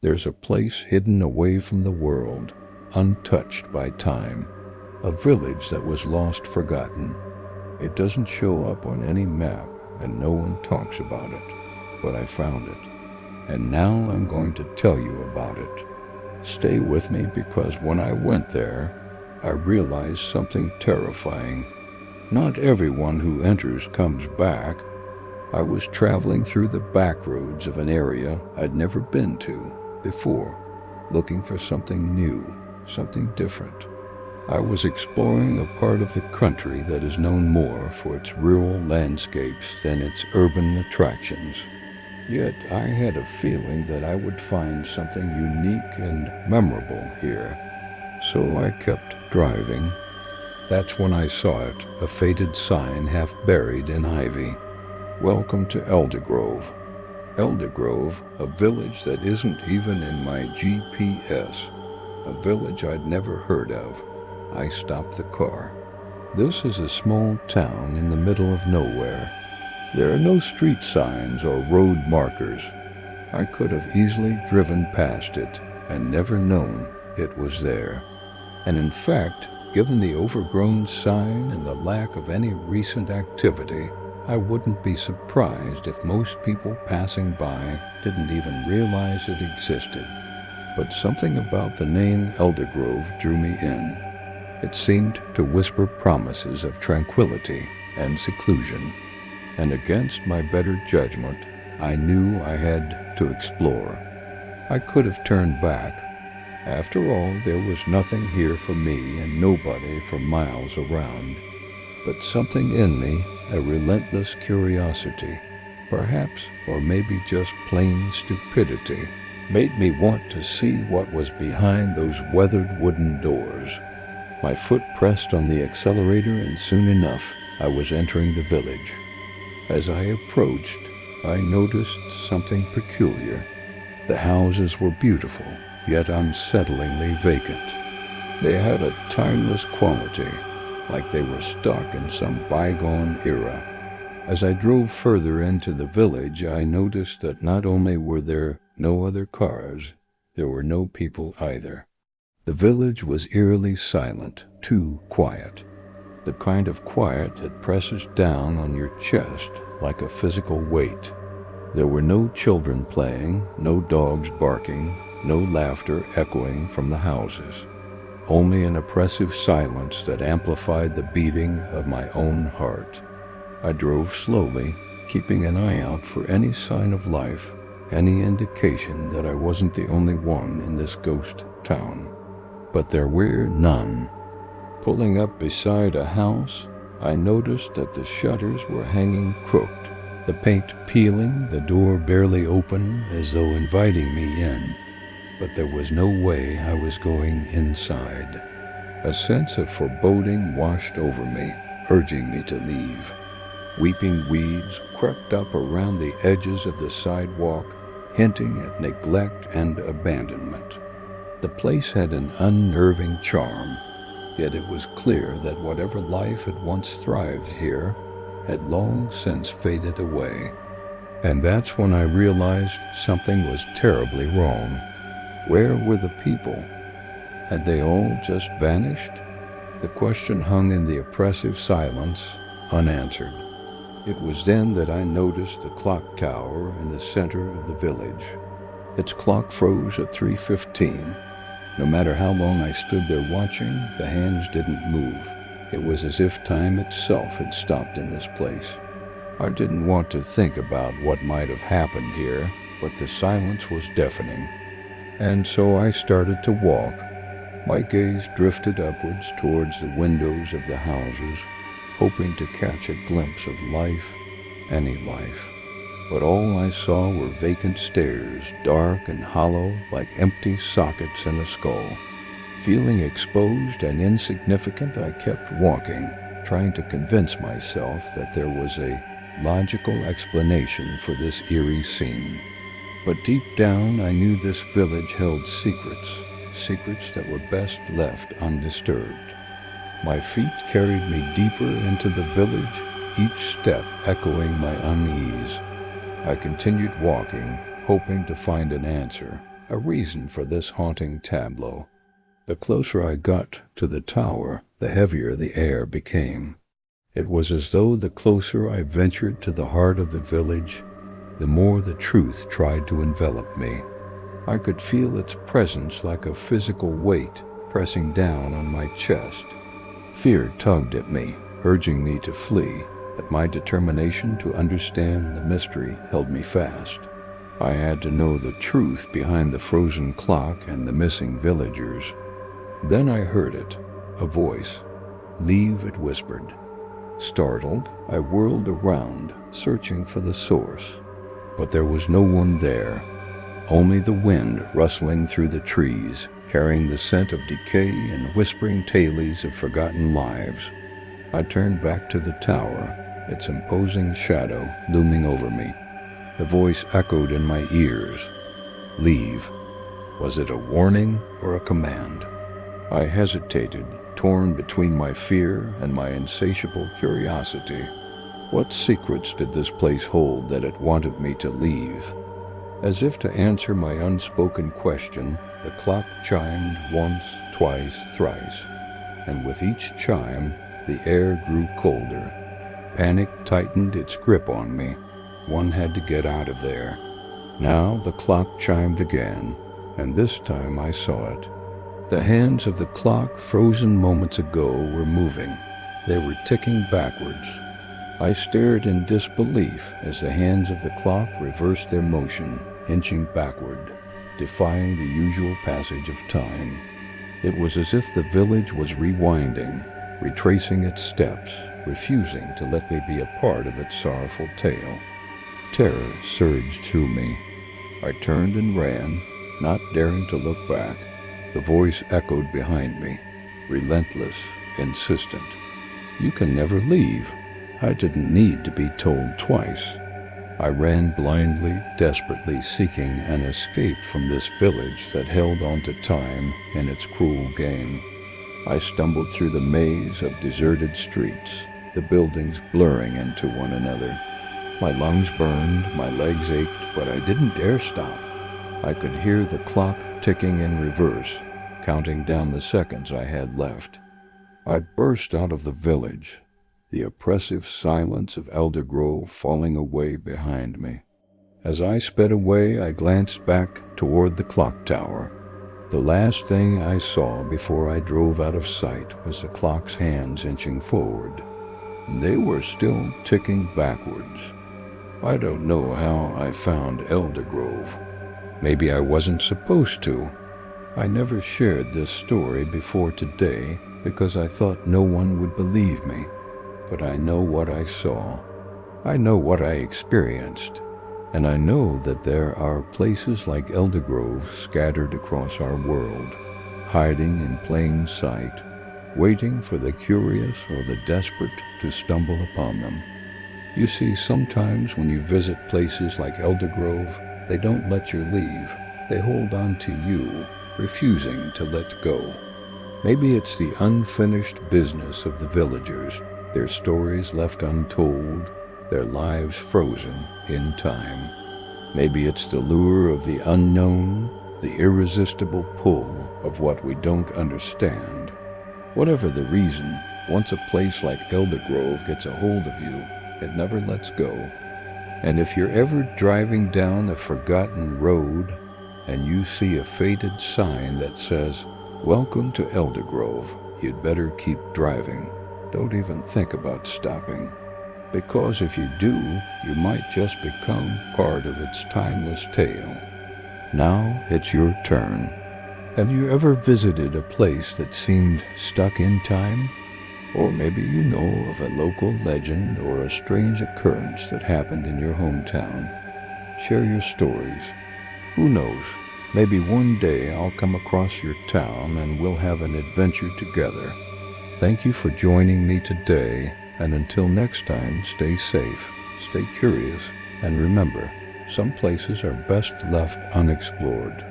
There's a place hidden away from the world, untouched by time, a village that was lost, forgotten. It doesn't show up on any map, and no one talks about it, but I found it, and now I'm going to tell you about it. Stay with me, because when I went there, I realized something terrifying. Not everyone who enters comes back. I was traveling through the back roads of an area I'd never been to before, looking for something new, something different. I was exploring a part of the country that is known more for its rural landscapes than its urban attractions. Yet I had a feeling that I would find something unique and memorable here. So I kept driving. That's when I saw it, a faded sign half buried in ivy. Welcome to Eldergrove. Eldergrove, a village that isn't even in my GPS. A village I'd never heard of. I stopped the car. This is a small town in the middle of nowhere. There are no street signs or road markers. I could have easily driven past it and never known it was there. And in fact, given the overgrown sign and the lack of any recent activity, I wouldn't be surprised if most people passing by didn't even realize it existed. But something about the name Eldergrove drew me in. It seemed to whisper promises of tranquility and seclusion, and against my better judgment, I knew I had to explore. I could have turned back. After all, there was nothing here for me and nobody for miles around. But something in me, a relentless curiosity, perhaps, or maybe just plain stupidity, made me want to see what was behind those weathered wooden doors. My foot pressed on the accelerator, and soon enough, I was entering the village. As I approached, I noticed something peculiar. The houses were beautiful, yet unsettlingly vacant. They had a timeless quality, like they were stuck in some bygone era. As I drove further into the village, I noticed that not only were there no other cars, there were no people either. The village was eerily silent, too quiet. The kind of quiet that presses down on your chest like a physical weight. There were no children playing, no dogs barking, no laughter echoing from the houses. Only an oppressive silence that amplified the beating of my own heart. I drove slowly, keeping an eye out for any sign of life, any indication that I wasn't the only one in this ghost town. But there were none. Pulling up beside a house, I noticed that the shutters were hanging crooked, the paint peeling, the door barely open as though inviting me in. But there was no way I was going inside. A sense of foreboding washed over me, urging me to leave. Weeping weeds crept up around the edges of the sidewalk, hinting at neglect and abandonment. The place had an unnerving charm, yet it was clear that whatever life had once thrived here had long since faded away. And that's when I realized something was terribly wrong. Where were the people? Had they all just vanished? The question hung in the oppressive silence, unanswered. It was then that I noticed the clock tower in the center of the village. Its clock froze at 3:15. No matter how long I stood there watching, the hands didn't move. It was as if time itself had stopped in this place. I didn't want to think about what might have happened here, but the silence was deafening. And so I started to walk. My gaze drifted upwards towards the windows of the houses, hoping to catch a glimpse of life, any life. But all I saw were vacant stairs, dark and hollow like empty sockets in a skull. Feeling exposed and insignificant, I kept walking, trying to convince myself that there was a logical explanation for this eerie scene. But deep down, I knew this village held secrets, secrets that were best left undisturbed. My feet carried me deeper into the village, each step echoing my unease. I continued walking, hoping to find an answer, a reason for this haunting tableau. The closer I got to the tower, the heavier the air became. It was as though the closer I ventured to the heart of the village, the more the truth tried to envelop me. I could feel its presence like a physical weight pressing down on my chest. Fear tugged at me, urging me to flee, but my determination to understand the mystery held me fast. I had to know the truth behind the frozen clock and the missing villagers. Then I heard it, a voice. "Leave," it whispered. Startled, I whirled around, searching for the source. But there was no one there, only the wind rustling through the trees, carrying the scent of decay and whispering tales of forgotten lives. I turned back to the tower, its imposing shadow looming over me. The voice echoed in my ears. "Leave." Was it a warning or a command? I hesitated, torn between my fear and my insatiable curiosity. What secrets did this place hold that it wanted me to leave? As if to answer my unspoken question, the clock chimed once, twice, thrice, and with each chime, the air grew colder. Panic tightened its grip on me. One had to get out of there. Now the clock chimed again, and this time I saw it. The hands of the clock, frozen moments ago, were moving. They were ticking backwards. I stared in disbelief as the hands of the clock reversed their motion, inching backward, defying the usual passage of time. It was as if the village was rewinding, retracing its steps, refusing to let me be a part of its sorrowful tale. Terror surged through me. I turned and ran, not daring to look back. The voice echoed behind me, relentless, insistent. "You can never leave." I didn't need to be told twice. I ran blindly, desperately seeking an escape from this village that held on to time in its cruel game. I stumbled through the maze of deserted streets, the buildings blurring into one another. My lungs burned, my legs ached, but I didn't dare stop. I could hear the clock ticking in reverse, counting down the seconds I had left. I burst out of the village, the oppressive silence of Elder Grove falling away behind me. As I sped away, I glanced back toward the clock tower. The last thing I saw before I drove out of sight was the clock's hands inching forward. They were still ticking backwards. I don't know how I found Elder Grove. Maybe I wasn't supposed to. I never shared this story before today because I thought no one would believe me. But I know what I saw. I know what I experienced. And I know that there are places like Elder Grove scattered across our world, hiding in plain sight, waiting for the curious or the desperate to stumble upon them. You see, sometimes when you visit places like Elder Grove, they don't let you leave. They hold on to you, refusing to let go. Maybe it's the unfinished business of the villagers, their stories left untold, their lives frozen in time. Maybe it's the lure of the unknown, the irresistible pull of what we don't understand. Whatever the reason, once a place like Elder Grove gets a hold of you, it never lets go. And if you're ever driving down a forgotten road and you see a faded sign that says, "Welcome to Elder Grove," you'd better keep driving. Don't even think about stopping. Because if you do, you might just become part of its timeless tale. Now it's your turn. Have you ever visited a place that seemed stuck in time? Or maybe you know of a local legend or a strange occurrence that happened in your hometown. Share your stories. Who knows, maybe one day I'll come across your town and we'll have an adventure together. Thank you for joining me today, and until next time, stay safe, stay curious, and remember, some places are best left unexplored.